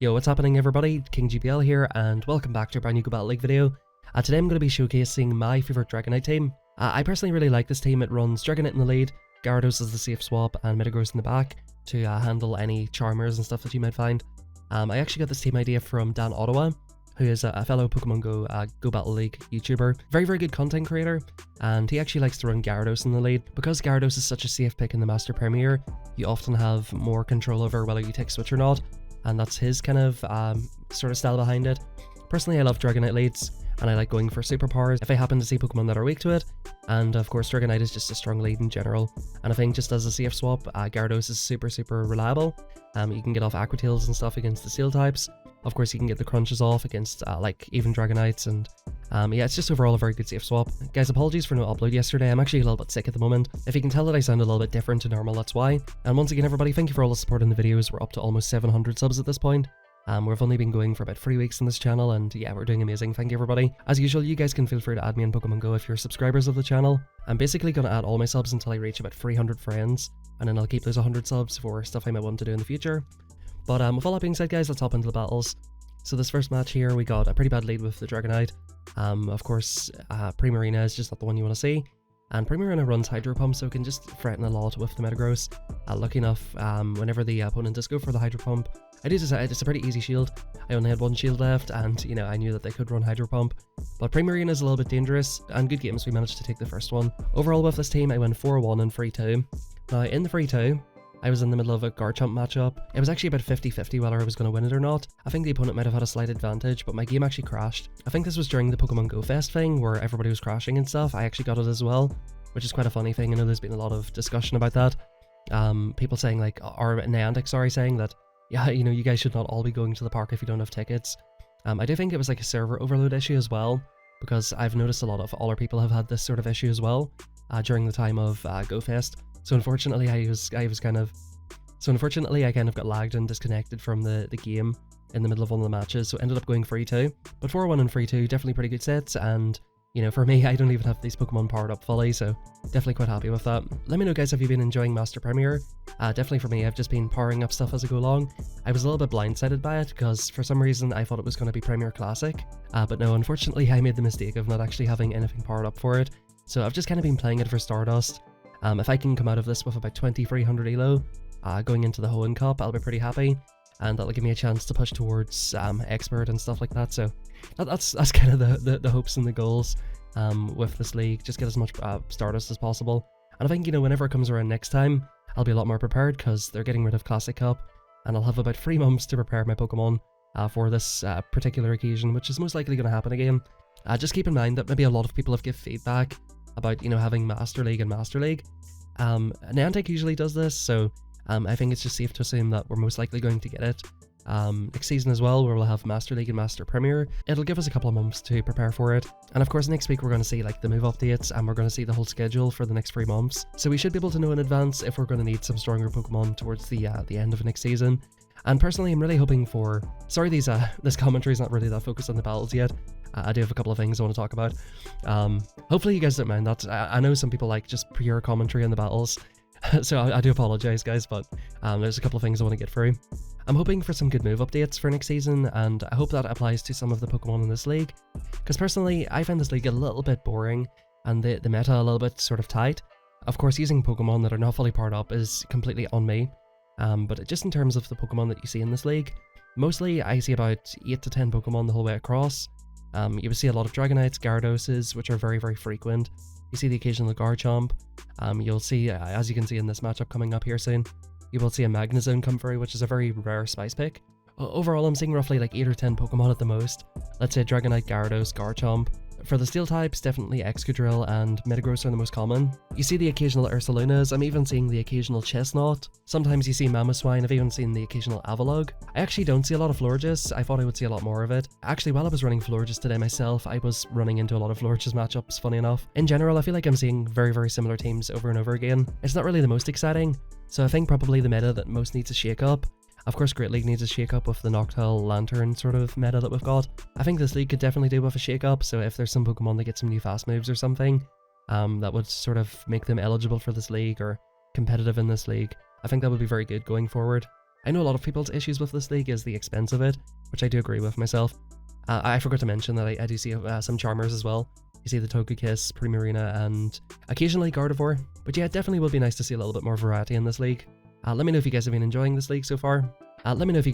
Yo, what's happening everybody? King GPL here and welcome back to a brand new Go Battle League video. Today I'm going to be showcasing my favourite Dragonite team. I personally really like this team. It runs Dragonite in the lead, Gyarados as the safe swap and Metagross in the back to handle any Charmers and stuff that you might find. I actually got this team idea from Dan Ottawa, who is a fellow Pokemon Go Battle League YouTuber. Very good content creator, and he actually likes to run Gyarados in the lead. Because Gyarados is such a safe pick in the Master Premier, you often have more control over whether you take Switch or not, and that's his kind of sort of style behind it. Personally, I love Dragonite leads, and I like going for superpowers if I happen to see Pokemon that are weak to it, and of course Dragonite is just a strong lead in general. And I think just as a safe swap, Gyarados is super reliable. You can get off Aqua Tails and stuff against the Steel types. Of course you can get the crunches off against like even Dragonites, and yeah, it's just overall a very good safe swap. Guys, apologies for no upload yesterday. I'm actually a little bit sick at the moment. If you can tell that I sound a little bit different to normal, that's why. And once again everybody, thank you for all the support in the videos. We're up to almost 700 subs at this point. We've only been going for about 3 weeks on this channel, and yeah, we're doing amazing. Thank you everybody. As usual, you guys can feel free to add me on Pokemon Go if you're subscribers of the channel. I'm basically going to add all my subs until I reach about 300 friends, and then I'll keep those 100 subs for stuff I might want to do in the future. But with all that being said guys, let's hop into the battles. So this first match here, we got a pretty bad lead with the Dragonite. Of course, Primarina is just not the one you want to see. And Primarina runs Hydro Pump, so it can just threaten a lot with the Metagross. Lucky enough, whenever the opponent does go for the Hydro Pump, I do decide it's a pretty easy shield. I only had one shield left, and you know, I knew that they could run Hydro Pump. But Primarina is a little bit dangerous, and good games, we managed to take the first one. Overall with this team, I went 4-1 and 3-2. Now in the 3-2, I was in the middle of a Garchomp matchup. It was actually about 50-50 whether I was going to win it or not. I think the opponent might have had a slight advantage, but my game actually crashed. I think this was during the Pokemon Go Fest thing, where everybody was crashing and stuff. I actually got it as well, which is quite a funny thing. I know there's been a lot of discussion about that. People saying like, or Niantic, sorry, saying that, yeah, you know, you guys should not all be going to the park if you don't have tickets. I do think it was like a server overload issue as well, because I've noticed a lot of other people have had this sort of issue as well during the time of Go Fest. So unfortunately, unfortunately I kind of got lagged and disconnected from the game in the middle of one of the matches, so ended up going 3-2. But 4-1 and 3-2, definitely pretty good sets, and you know, for me, I don't even have these Pokemon powered up fully, so definitely quite happy with that. Let me know guys, have you been enjoying Master Premier? Definitely for me, I've just been powering up stuff as I go along. I was a little bit blindsided by it, because for some reason I thought it was going to be Premier Classic, but no, unfortunately I made the mistake of not actually having anything powered up for it. So I've just kind of been playing it for Stardust. If I can come out of this with about 2300 elo, going into the Hoenn Cup, I'll be pretty happy, and that'll give me a chance to push towards Expert and stuff like that. So that's kind of the hopes and the goals with this league. Just get as much Stardust as possible, and I think, you know, whenever it comes around next time, I'll be a lot more prepared, because they're getting rid of Classic Cup, and I'll have about 3 months to prepare my Pokemon for this particular occasion, which is most likely going to happen again. Just keep in mind that maybe a lot of people have given feedback about, you know, having Master League and Master League. Niantic usually does this, so I think it's just safe to assume that we're most likely going to get it next season as well, where we'll have Master League and Master Premier. It'll give us a couple of months to prepare for it, and of course next week we're going to see like the move updates, and we're going to see the whole schedule for the next 3 months, so we should be able to know in advance if we're going to need some stronger Pokemon towards the end of next season. And personally, I'm really hoping for, sorry, this commentary is not really that focused on the battles yet. I do have a couple of things I want to talk about. Hopefully you guys don't mind that. I know some people like just pure commentary on the battles, so I do apologize guys, but there's a couple of things I want to get through. I'm hoping for some good move updates for next season, and I hope that applies to some of the Pokemon in this league, because personally I find this league a little bit boring, and the meta a little bit sort of tight. Of course, using Pokemon that are not fully powered up is completely on me, but just in terms of the Pokemon that you see in this league, mostly I see about 8 to 10 Pokemon the whole way across. You will see a lot of Dragonites, Gyaradoses, which are very frequent. You see the occasional Garchomp. You'll see, as you can see in this matchup coming up here soon, you will see a Magnezone come through, which is a very rare spice pick. Overall, I'm seeing roughly like 8 or 10 Pokemon at the most. Let's say Dragonite, Gyarados, Garchomp. For the Steel types, definitely Excadrill and Metagross are the most common. You see the occasional Ursalunas. I'm even seeing the occasional Chestnut. Sometimes you see Mamoswine. I've even seen the occasional Avalugg. I actually don't see a lot of Florges. I thought I would see a lot more of it. Actually, while I was running Florges today myself, I was running into a lot of Florges matchups, funny enough. In general, I feel like I'm seeing very similar teams over and over again. It's not really the most exciting, so I think probably the meta that most needs a shake up. Of course, Great League needs a shake-up with the Noctowl Lantern sort of meta that we've got. I think this league could definitely do with a shake-up, so if there's some Pokemon that get some new fast moves or something, that would sort of make them eligible for this league or competitive in this league, I think that would be very good going forward. I know a lot of people's issues with this league is the expense of it, which I do agree with myself. I forgot to mention that I do see some Charmers as well. You see the Togekiss, Primarina, and occasionally Gardevoir. But yeah, it definitely would be nice to see a little bit more variety in this league. Let me know if you guys have been enjoying this league so far. A lot of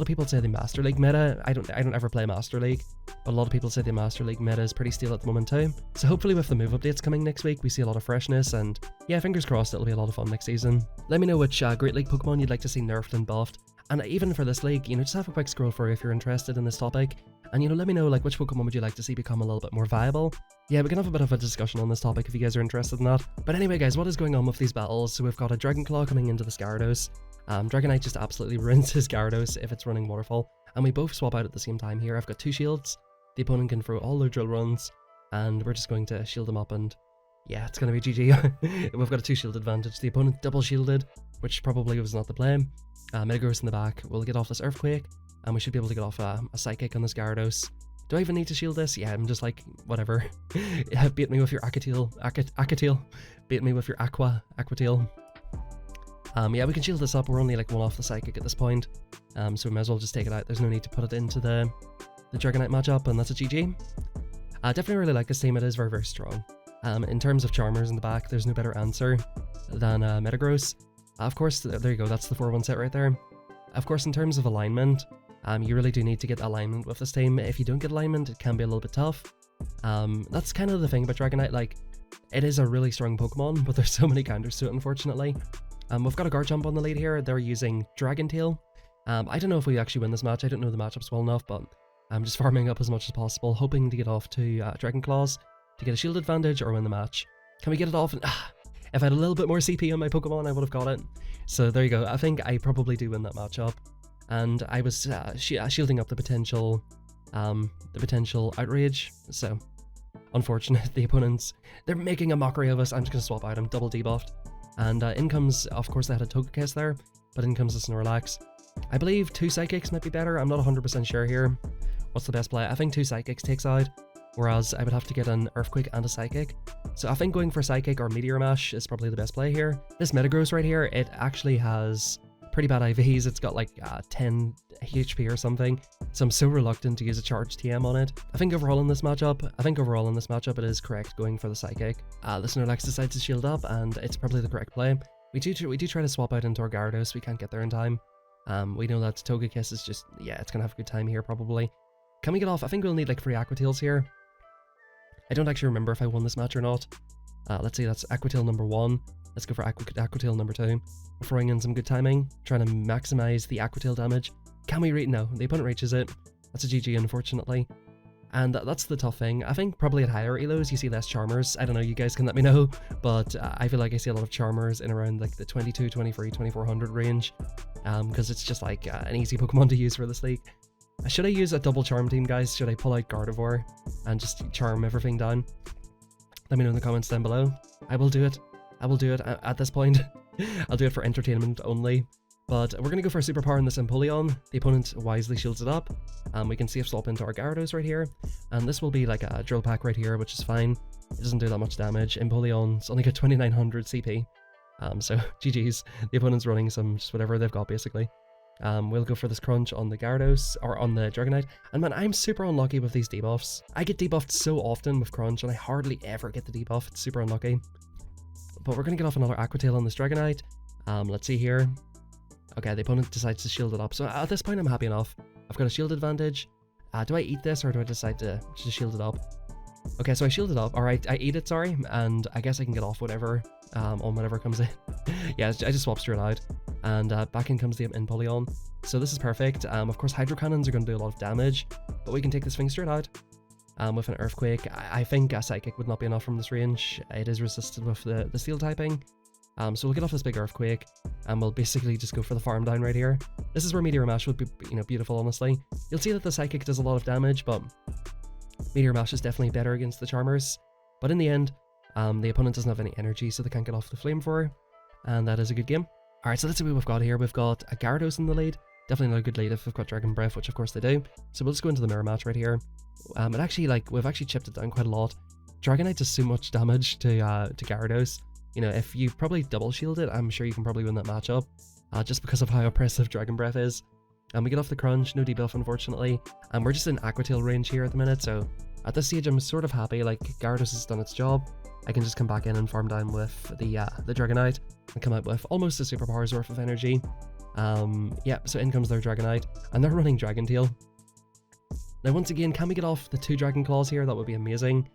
people say the Master League meta. I don't ever play Master League, but a lot of people say the Master League meta is pretty stale at the moment too. So hopefully with the move updates coming next week, we see a lot of freshness, and yeah, fingers crossed it'll be a lot of fun next season. Let me know which Great League Pokemon you'd like to see nerfed and buffed. And even for this league, just have a quick scroll through if you're interested in this topic. And let me know like which Pokemon would you like to see become a little bit more viable. Yeah, we can have a bit of a discussion on this topic if you guys are interested in that. But anyway guys, what is going on with these battles? So we've got a Dragonclaw coming into the Gyarados. Dragonite just absolutely ruins his Gyarados if it's running Waterfall. And we both swap out at the same time here. I've got 2 shields. The opponent can throw all their drill runs. And we're just going to shield them up and yeah, it's going to be GG. We've got a 2 shield advantage. The opponent double shielded, which probably was not the play. Metagross in the back. We'll get off this Earthquake. And we should be able to get off a Psychic on this Gyarados. Do I even need to shield this? Yeah, I'm just like, whatever. Beat me with your Aquatail. Beat me with your Aquatail. Yeah, we can shield this up. We're only like 1 off the Psychic at this point. So we might as well just take it out. There's no need to put it into the Dragonite matchup, and that's a GG. I definitely really like this team. It is very, very strong. In terms of Charmers in the back, there's no better answer than Metagross. Of course, there you go. That's the 4-1 set right there. Of course, in terms of alignment, you really do need to get alignment with this team. If you don't get alignment, it can be a little bit tough. That's kind of the thing about Dragonite. Like, it is a really strong Pokemon, but there's so many counters to it, unfortunately. We've got a Garchomp on the lead here. They're using Dragon Tail. I don't know if we actually win this match. I don't know the matchups well enough, but I'm just farming up as much as possible, hoping to get off to Dragonclaws to get a shield advantage or win the match. Can we get it off? If I had a little bit more CP on my Pokemon, I would have got it. So there you go. I think I probably do win that matchup. And I was shielding up the potential outrage. So unfortunate, the opponents, they're making a mockery of us. I'm just going to swap out. I'm double debuffed. And in comes, of course, they had a Togekiss there, but in comes the Snorlax. I believe 2 Psychics might be better. I'm not 100% sure here. What's the best play? I think 2 Psychics takes out, whereas I would have to get an Earthquake and a Psychic. So I think going for Psychic or Meteor Mash is probably the best play here. This Metagross right here, it actually has pretty bad IVs. It's got like 10 HP or something, so I'm so reluctant to use a charged TM on it. I think overall in this matchup, it is correct going for the Psychic. The Snorlax decides to shield up, and it's probably the correct play. We do try to swap out into our Gyarados. We can't get there in time. We know that Togekiss is just, yeah, it's gonna have a good time here probably. Can we get off? I think we'll need like 3 Aquatails here. I don't actually remember if I won this match or not. Let's see, that's Aquatail number 1. Let's go for Aquatail number 2. Throwing in some good timing, trying to maximize the Aquatail damage. Can we reach? No, the opponent reaches it. That's a GG, unfortunately. And that's the tough thing. I think probably at higher elos you see less Charmers. I don't know, you guys can let me know, but I feel like I see a lot of Charmers in around like the 22, 23, 2400 range, because it's just like an easy Pokemon to use for this league. Should I use a double charm team, guys? Should I pull out Gardevoir and just charm everything down? Let me know in the comments down below. I will do it. I will do it at this point. I'll do it for entertainment only. But we're going to go for a superpower in this Empoleon. The opponent wisely shields it up. We can safe swap into our Gyarados right here. And this will be like a drill pack right here, which is fine. It doesn't do that much damage. Empoleon's only got 2900 CP. So GG's. The opponent's running some just whatever they've got basically. We'll go for this crunch on the Gyarados, or on the Dragonite. And man, I'm super unlucky with these debuffs. I get debuffed so often with crunch, and I hardly ever get the debuff. It's super unlucky. But we're going to get off another Aquatail on this Dragonite. Let's see here. Okay, the opponent decides to shield it up. So at this point, I'm happy enough. I've got a shield advantage. Do I eat this, or do I decide to just shield it up? Okay, so I shield it up. Alright, I eat it, sorry. And I guess I can get off whatever, on whatever comes in. Yeah, I just swap straight out. And back in comes the Empoleon. So this is perfect. Of course, Hydro Cannons are going to do a lot of damage, but we can take this thing straight out. With an Earthquake. I think a Psychic would not be enough from this range. It is resisted with the Steel typing. So we'll get off this big Earthquake, and we'll basically just go for the farm down right here. This is where Meteor Mash would be, beautiful, honestly. You'll see that the Psychic does a lot of damage, but Meteor Mash is definitely better against the Charmers. But in the end, the opponent doesn't have any energy, so they can't get off the Flamethrower, and that is a good game. Alright, so let's see what we've got here. We've got a Gyarados in the lead. Definitely not a good lead if we've got Dragon Breath, which of course they do. So we'll just go into the mirror match right here. And actually, we've actually chipped it down quite a lot. Dragonite does so much damage to Gyarados. If you probably double shield it, I'm sure you can probably win that matchup. just because of how oppressive Dragon Breath is. And we get off the crunch, no debuff unfortunately, and we're just in Aqua Tail range here at the minute, so at this stage I'm sort of happy. Like, Gyarados has done its job. I can just come back in and farm down with the Dragonite and come out with almost a superpower's worth of energy. Yeah, so in comes their Dragonite, and they're running Dragon Tail. Now once again, can we get off the 2 Dragon Claws here? That would be amazing.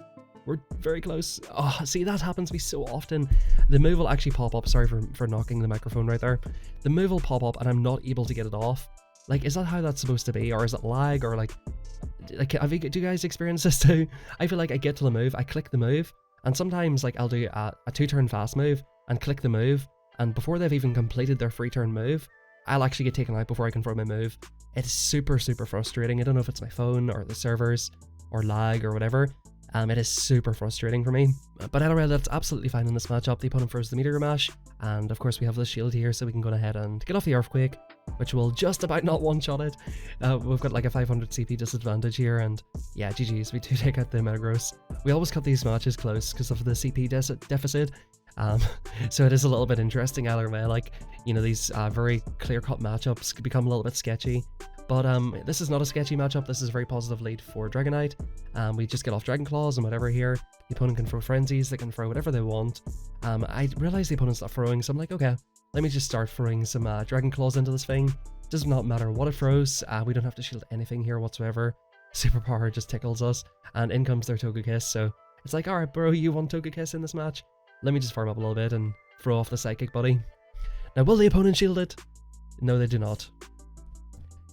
We're very close. Oh, see, that happens to me so often. The move will actually pop up. Sorry for knocking the microphone right there. The move will pop up and I'm not able to get it off. Like, is that how that's supposed to be? Or is it lag? Or like do you guys experience this too? I feel like I get to the move, I click the move, and sometimes like I'll do a 2-turn fast move and click the move, and before they've even completed their 3-turn move, I'll actually get taken out before I can throw my move. It's super frustrating. I don't know if it's my phone or the servers or lag or whatever. It is super frustrating for me. But anyway, that's absolutely fine in this matchup. The opponent throws the Meteor Mash, and of course we have the shield here, so we can go ahead and get off the Earthquake, which will just about not one-shot it. We've got like a 500 CP disadvantage here, and yeah, GG's, we do take out the Metagross. We always cut these matches close because of the CP deficit. So it is a little bit interesting either way. Like, you know, these very clear-cut matchups could become a little bit sketchy. But this is not a sketchy matchup. This is a very positive lead for Dragonite. We just get off Dragon Claws and whatever here. The opponent can throw Frenzies, they can throw whatever they want. I realize the opponent's not throwing, so I'm like, okay, let me just start throwing some Dragon Claws into this thing. Does not matter what it throws. We don't have to shield anything here whatsoever. Superpower just tickles us, and in comes their Togekiss. So it's like, alright bro, you want Togekiss in this match? Let me just farm up a little bit and throw off the Psychic Buddy. Now, will the opponent shield it? No, they do not.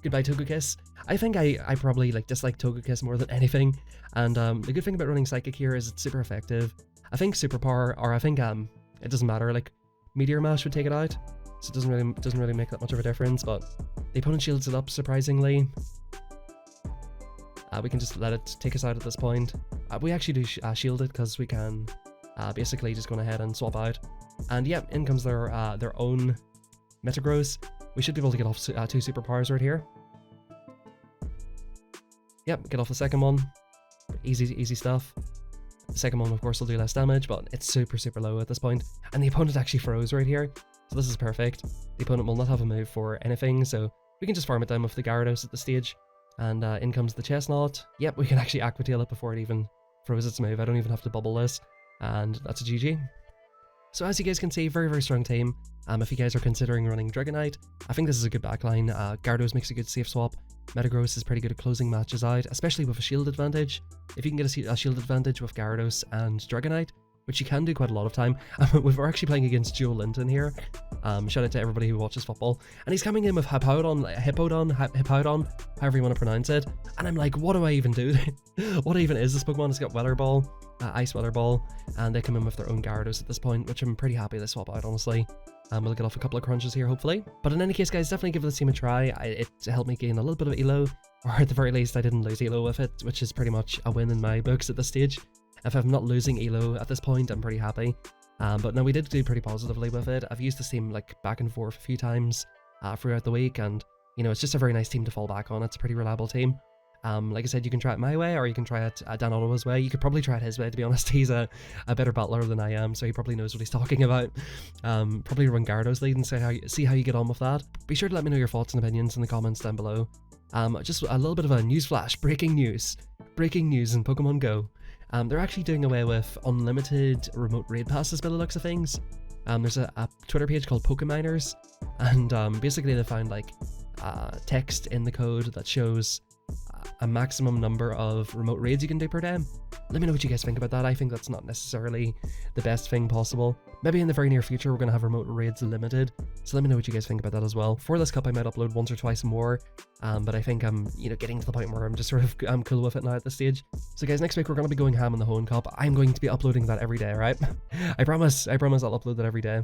Goodbye Togekiss. I think I probably like dislike Togekiss more than anything, and the good thing about running Psychic here is it's super effective. I think Superpower, or I think it doesn't matter, like Meteor Mash would take it out, so it doesn't really make that much of a difference. But the opponent shields it up surprisingly. We can just let it take us out at this point. We actually do shield it because we can basically just go ahead and swap out. And yeah, in comes their own Metagross. We should be able to get off 2 superpowers right here. Yep, get off the second one. Easy stuff. The second one, of course, will do less damage, but it's super low at this point. And the opponent actually froze right here, so this is perfect. The opponent will not have a move for anything, so we can just farm it down with the Gyarados at the stage. And in comes the Chestnut. Yep, we can actually Aqua Tail it before it even throws its move. I don't even have to bubble this, and that's a GG. So as you guys can see, very strong team. If you guys are considering running Dragonite, I think this is a good backline. Gyarados makes a good safe swap. Metagross is pretty good at closing matches out, especially with a shield advantage. If you can get a shield advantage with Gyarados and Dragonite, which you can do quite a lot of time. We're actually playing against Joe Linton here. Shout out to everybody who watches football. And he's coming in with Hippowdon, however you want to pronounce it. And I'm like, what do I even do? What even is this Pokemon? It's got Weather Ball, Ice Weather Ball, and they come in with their own Gyarados at this point, which I'm pretty happy they swap out, honestly. We'll get off a couple of crunches here, hopefully. But in any case, guys, definitely give this team a try. It helped me gain a little bit of elo, or at the very least, I didn't lose elo with it, which is pretty much a win in my books at this stage. If I'm not losing elo at this point, I'm pretty happy. But no, we did do pretty positively with it. I've used this team like back and forth a few times throughout the week, and you know, it's just a very nice team to fall back on. It's a pretty reliable team. Like I said, you can try it my way, or you can try it Dan Ottawa's way. You could probably try it his way, to be honest. He's a better battler than I am, so he probably knows what he's talking about. Probably run Gyarados lead and see how you get on with that. Be sure to let me know your thoughts and opinions in the comments down below. Just a little bit of a news flash, breaking news in Pokemon Go. They're actually doing away with unlimited remote raid passes by the looks of things. There's a Twitter page called Pokeminers, and basically they found like text in the code that shows a maximum number of remote raids you can do per day. Let me know what you guys think about that. I think that's not necessarily the best thing possible. Maybe in the very near future we're going to have remote raids limited, so let me know what you guys think about that as well. For this cup I might upload once or twice more, but I think I'm getting to the point where I'm just sort of cool with it now at this stage. So guys, next week we're going to be going ham in the Hoenn Cup. I'm going to be uploading that every day, right? I promise I'll upload that every day.